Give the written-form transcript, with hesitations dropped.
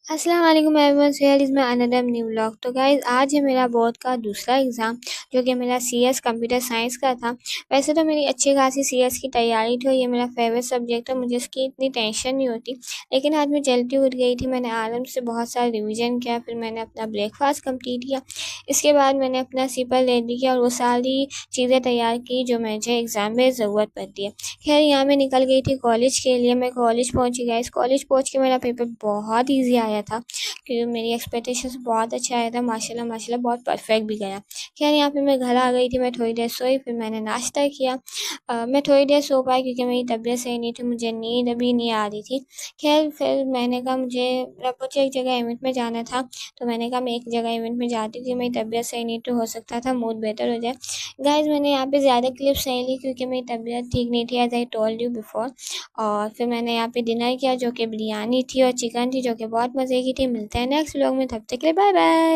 अस्सलाम वालेकुम everyone, so here is my another new vlog. तो गाइज़ आज है मेरा बोर्ड का दूसरा एग्ज़ाम, जो कि मेरा सीएस कंप्यूटर साइंस का था। वैसे तो मेरी अच्छी खासी सीएस की तैयारी थी और ये मेरा फेवरेट सब्जेक्ट है, मुझे इसकी इतनी टेंशन नहीं होती। लेकिन आज मैं जल्दी उठ गई थी, मैंने आराम से बहुत सारा रिविज़न किया, फिर मैंने अपना ब्रेकफास्ट कंप्लीट किया। इसके बाद मैंने अपना सिंपल रेडी किया और वो सारी चीज़ें तैयार की जो मुझे एग्ज़ाम में ज़रूरत पड़ती है। खैर यहाँ मैं निकल गई थी कॉलेज के लिए। मैं कॉलेज पहुँची गाइस। कॉलेज पहुँच के मेरा पेपर बहुत ईज़ी आया था, क्योंकि मेरी एक्सपेक्टेशन से बहुत अच्छा आया था। माशाल्लाह माशाल्लाह बहुत परफेक्ट भी गया। खैर यहाँ पे मैं घर आ गई थी, मैं थोड़ी देर सोई, फिर मैंने नाश्ता किया। मैं थोड़ी देर सो पाई क्योंकि मेरी तबीयत सही नहीं थी, मुझे नींद अभी नहीं आ रही थी। खैर फिर मैंने कहा मुझे मुझे एक जगह इवेंट में जाना था, तो मैंने कहा मैं एक जगह इवेंट में जाती थी, मेरी तबीयत सही नहीं तो हो सकता था मूड बेहतर हो जाए। गाइस मैंने यहाँ पे ज़्यादा क्लिप्स नहीं ली क्योंकि मेरी तबीयत ठीक नहीं थी, as I told you before. और फिर मैंने यहाँ पे डिनर किया जो कि बिरयानी थी और चिकन थी, जो कि बहुत मज़े की थी। मिलते हैं नेक्स्ट व्लॉग में, तब तक के लिए बाय बाय।